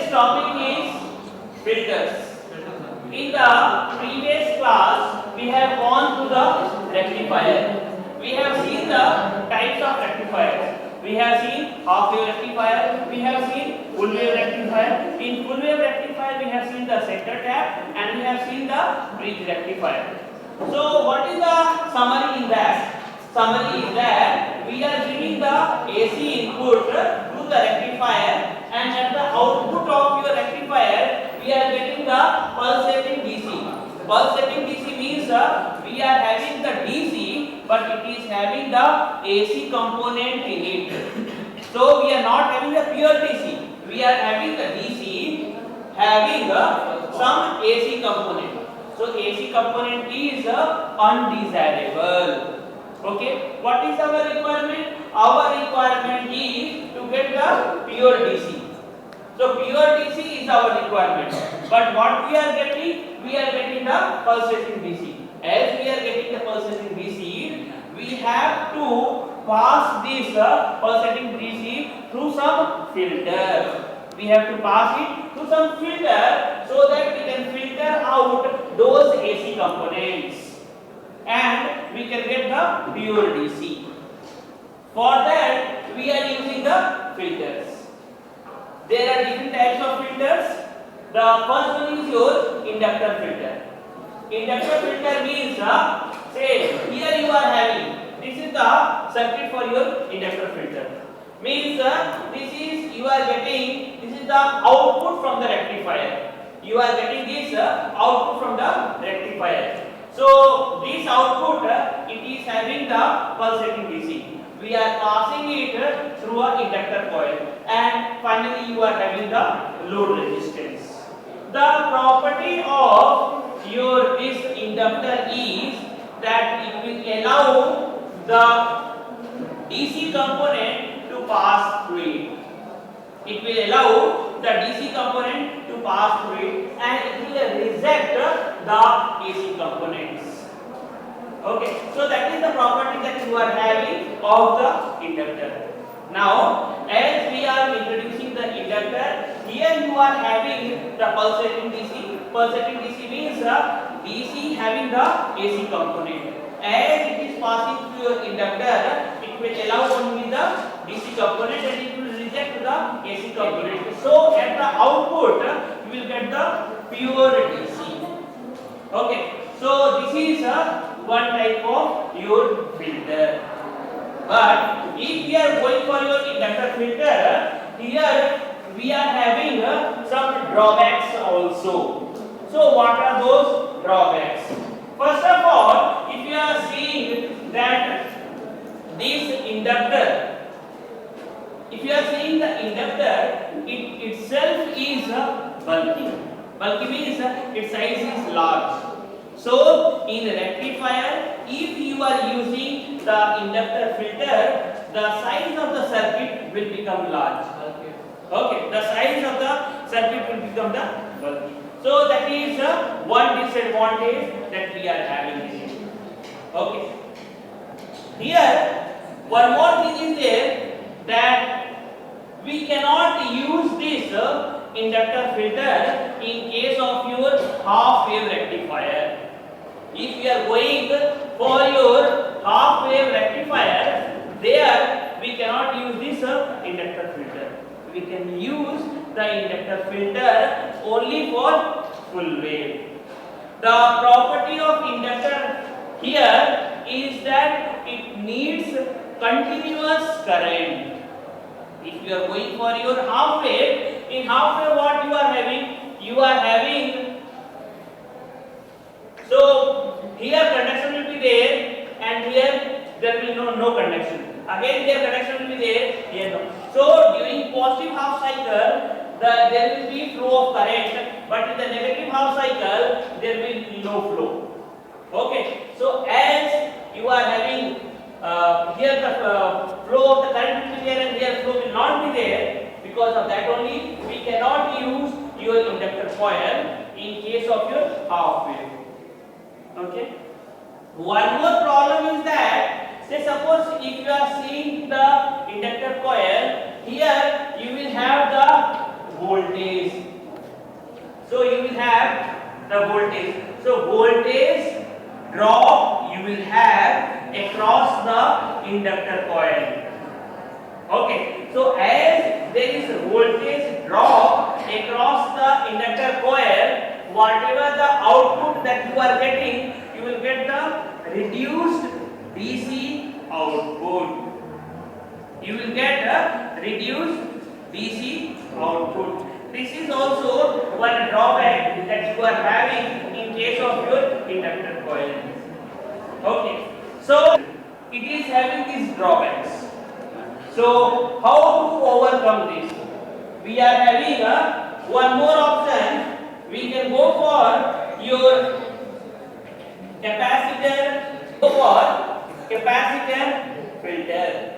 Today's topic is filters. In the previous class, we have gone through the rectifier. We have seen the types of rectifiers. We have seen half wave rectifier. We have seen full wave rectifier. In full wave rectifier, we have seen the center tap and we have seen the bridge rectifier. So, what is the summary in that? Summary is that we are giving the AC input to the rectifier, and at the output of your rectifier we are getting the pulsating DC. Pulsating DC means we are having the DC but it is having the AC component in it. So we are not having the pure DC, we are having the DC having some AC component. So AC component is undesirable. Okay, what is our requirement? Our requirement is to get the pure DC. So pure DC is our requirement. But what we are getting? We are getting the pulsating DC. As we are getting the pulsating DC, we have to pass this pulsating DC through some filter. We have to pass it through some filter so that we can filter out those AC components and we can get the pure DC. For that, we are using the filters. There are different types of filters. The first one is your inductor filter. Inductor filter means, say, here you are having, this is the circuit for your inductor filter. Means, this is, you are getting, this is the output from the rectifier. You are getting this output from the rectifier. So this output it is having the pulsating DC. We are passing it through an inductor coil, and finally you are having the load resistance. The property of your this inductor is that it will allow the DC component to pass through it. It will allow the DC component to pass through it and it will reject the AC components. Okay, so that is the property that you are having of the inductor. Now, as we are introducing the inductor, here you are having the pulsating DC. Pulsating DC means DC having the AC component. As it is passing through your inductor, it will allow only the DC component and it will reject the AC component. So at the output you will get the pure DC. Okay, so this is one type of your filter. But if we are going for your inductor filter, here we are having some drawbacks also. So what are those drawbacks? First of all, if you are seeing that this inductor, if you are seeing the inductor, it itself is bulky. Bulky means its size is large. So in rectifier, if you are using the inductor filter, the size of the circuit will become large. Okay, the size of the circuit will become the bulky. So that is one disadvantage that we are having here. Okay. Here, one more thing is there that we cannot use this inductor filter in case of your half wave rectifier. If we are going for your half wave rectifier, there we cannot use this inductor filter. We can use the inductor filter only for full wave. The property of inductor here is that it needs continuous current. If you are going for your half wave, in half wave what you are having? You are having, so here conduction will be there and here there will be no conduction. Again here conduction will be there, here no. So during positive half cycle, there will be flow of current, but in the negative half cycle there will be no flow. Okay, so as you are having here the flow of the current will be there and here flow will not be there, because of that only we cannot use your inductor coil in case of your half wave. Okay. One more problem is that, say suppose if you are seeing the inductor coil, here you will have the voltage. So you will have the voltage. So voltage drop you will have across the inductor coil. Okay, so as there is voltage drop across the inductor coil, whatever the output that you are getting, you will get the reduced DC output. You will get a reduced DC output. This is also one drawback that you are having in case of your inductor coil. Okay, so it is having these drawbacks. So how to overcome this? We are having one more option. We can go for your capacitor, go for capacitor filter.